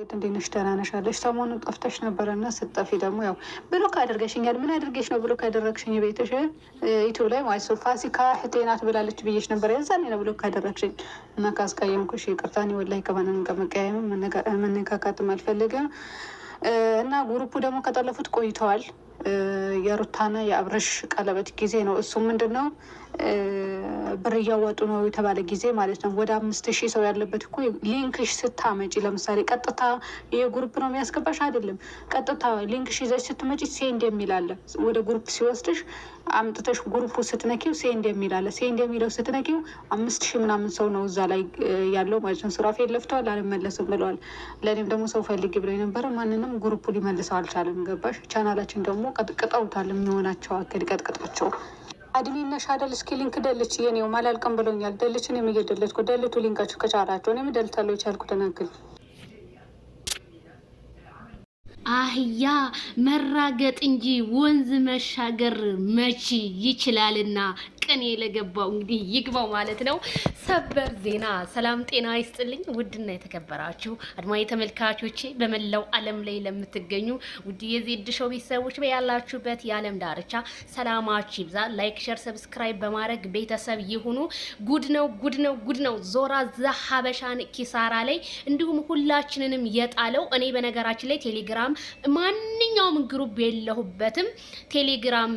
ህይወት እንዴት ነሽ? ደህና ነሽ አለሽ። ሰሞኑን ጠፍተሽ ነበረና ስትጠፊ ደግሞ ያው ብሎክ አድርገሽኛል። ምን አድርገሽ ነው ብሎክ ያደረግሽኝ? ቤትሽ ዩቱብ ላይ ማለት ነው። ፋሲካ እህቴ ናት ብላለች ብዬሽ ነበር። የዛኔ ነው ብሎክ ያደረግሽኝ እና ካስቀየምኩሽ ይቅርታ። እኔ ወላሂ ከማንም ጋር መቀያየምም መነካካትም አልፈልግም። እና ግሩፑ ደግሞ ከጠለፉት ቆይተዋል። የሩታና የአብረሽ ቀለበት ጊዜ ነው። እሱ ምንድን ነው ብር እያወጡ ነው የተባለ ጊዜ ማለት ነው። ወደ 5000 ሰው ያለበት እኮ ሊንክሽ ስታመጪ ለምሳሌ ቀጥታ የግሩፕ ነው የሚያስገባሽ አይደለም። ቀጥታ ሊንክሽ ይዘሽ ስትመጪ ሴንድ የሚል አለ። ወደ ግሩፕ ሲወስድሽ አምጥተሽ ግሩፑ ስትነኪው ሴንድ የሚል አለ። ሴንድ የሚለው ስትነኪው 5000 ምናምን ሰው ነው እዛ ላይ ያለው ማለት ነው። ሱራፌል ለፍተዋል፣ አልመለስም ብለዋል። ለእኔም ደግሞ ሰው ፈልጊ ብሎ የነበረ ማንንም ግሩፑ ሊመልሰው አልቻለም። ገባሽ? ቻናላችን ደግሞ ቀጥቅጠውታል። የሚሆናቸው አክል ቀጥቅጣቸው አድሚን ነሽ አይደል? እስኪ ሊንክ ደልች የኔው አላልቅም ብሎኛል። ደልች እኔም እየደለትኩ ደልቱ ሊንካችሁ ከቻላችሁ እኔም ደልታለሁ የቻልኩትን ያክል። አህያ መራገጥ እንጂ ወንዝ መሻገር መቼ ይችላልና ቅኔ ለገባው እንግዲህ ይግባው ማለት ነው። ሰበር ዜና። ሰላም ጤና ይስጥልኝ ውድና የተከበራችሁ አድማጭ ተመልካቾቼ በመላው ዓለም ላይ ለምትገኙ ውድ የዜድ ሾው ቤተሰቦች በያላችሁበት የዓለም ዳርቻ ሰላማችሁ ይብዛ። ላይክ፣ ሼር፣ ሰብስክራይብ በማድረግ ቤተሰብ ይሁኑ። ጉድ ነው ጉድ ነው ጉድ ነው። ዞራ ሀበሻን ኪሳራ ላይ እንዲሁም ሁላችንንም የጣለው እኔ በነገራችን ላይ ቴሌግራም ማንኛውም ግሩፕ የለሁበትም። ቴሌግራም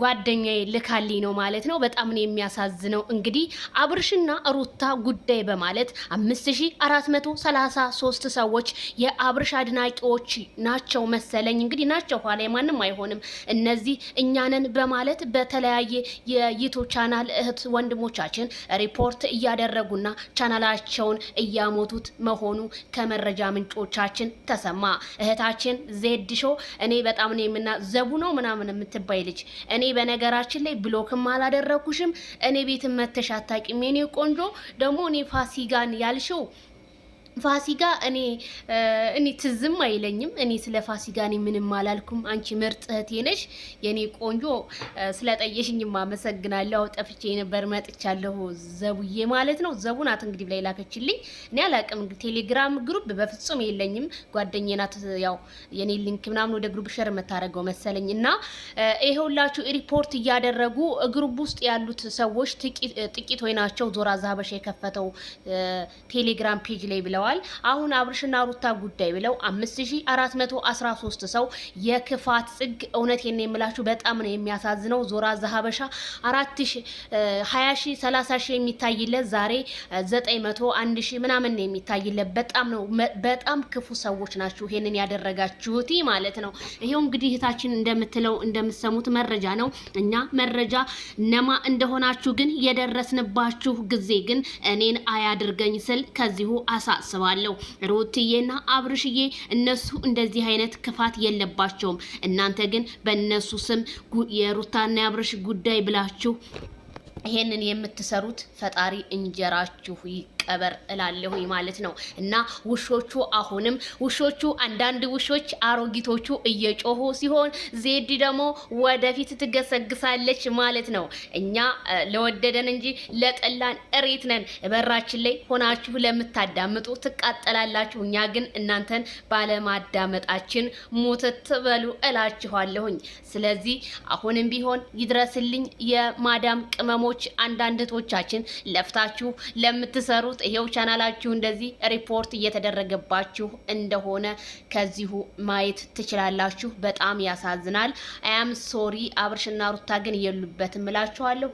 ጓደኛዬ ልካልኝ ነው ማለት ነው። በጣም ነው የሚያሳዝነው። እንግዲህ አብርሽና ሩታ ጉዳይ በማለት 5433 ሰዎች የአብርሽ አድናቂዎች ናቸው መሰለኝ እንግዲህ ናቸው። ኋላ ማንም አይሆንም እነዚህ እኛንን በማለት በተለያየ የዩቲዩብ ቻናል እህት ወንድሞቻችን ሪፖርት እያደረጉና ቻናላቸውን እያሞቱት መሆኑ ከመረጃ ምንጮቻችን ተሰማ። እህታችን ዜድ ሾው እኔ በጣም ነው ዘቡ ነው ምናምን የምትባይ ልጅ እኔ በነገራችን ላይ ብሎክም አላደረኩሽም። እኔ ቤት መተሽ አታውቂም የኔ ቆንጆ። ደግሞ እኔ ፋሲካን ያልሽው ፋሲካ እኔ ትዝም አይለኝም። እኔ ስለ ፋሲካ ምንም አላልኩም። አንቺ ምርጥ እህቴ ነሽ የኔ ቆንጆ። ስለጠየሽኝማ አመሰግናለሁ። ጠፍቼ ነበር መጥቻለሁ። ዘቡዬ ማለት ነው። ዘቡናት እንግዲህ ላይ ላከችልኝ። እኔ አላውቅም እንግዲህ ቴሌግራም ግሩፕ በፍጹም የለኝም። ጓደኛዬ ናት ያው የኔ ሊንክ ምናምን ወደ ግሩፕ ሼር የምታደርገው መሰለኝ። እና ይሄውላችሁ ሪፖርት እያደረጉ ግሩፕ ውስጥ ያሉት ሰዎች ጥቂት ወይ ናቸው። ዞራ ሀበሻ የከፈተው ቴሌግራም ፔጅ ላይ ብለው አሁን አብርሽና ሩታ ጉዳይ ብለው 5413 ሰው የክፋት ጽግ እውነቴን ነው የምላችሁ። በጣም ነው የሚያሳዝነው። ዞራ ሀበሻ 4000 20000 30000 የሚታይለት ዛሬ 900 1000 ምናምን ነው የሚታይለት። በጣም ክፉ ሰዎች ናችሁ ይሄንን ያደረጋችሁት ማለት ነው። ይሄው እንግዲህ እህታችን እንደምትለው እንደምትሰሙት መረጃ ነው። እኛ መረጃ ነማ እንደሆናችሁ ግን የደረስንባችሁ ጊዜ ግን እኔን አያድርገኝ ስል ከዚሁ አሳስባለሁ። ሩትዬና አብርሽዬ እነሱ እንደዚህ አይነት ክፋት የለባቸውም። እናንተ ግን በእነሱ ስም የሩታና የአብርሽ ጉዳይ ብላችሁ ይሄንን የምትሰሩት ፈጣሪ እንጀራችሁ ቀበር እላለሁ ማለት ነው። እና ውሾቹ አሁንም አንዳንድ ውሾች አሮጊቶቹ እየጮሁ ሲሆን ዜድ ደግሞ ወደፊት ትገሰግሳለች ማለት ነው። እኛ ለወደደን እንጂ ለጠላን እሬት ነን። በራችን ላይ ሆናችሁ ለምታዳምጡ ትቃጠላላችሁ። እኛ ግን እናንተን ባለማዳመጣችን ሙትት በሉ እላችኋለሁኝ። ስለዚህ አሁንም ቢሆን ይድረስልኝ የማዳም ቅመሞች አንዳንድ እህቶቻችን ለፍታችሁ ለምትሰሩ ይሄው ቻናላችሁ እንደዚህ ሪፖርት እየተደረገባችሁ እንደሆነ ከዚሁ ማየት ትችላላችሁ። በጣም ያሳዝናል። አም ሶሪ። አብርሽና ሩታ ግን የሉበትም እላችኋለሁ።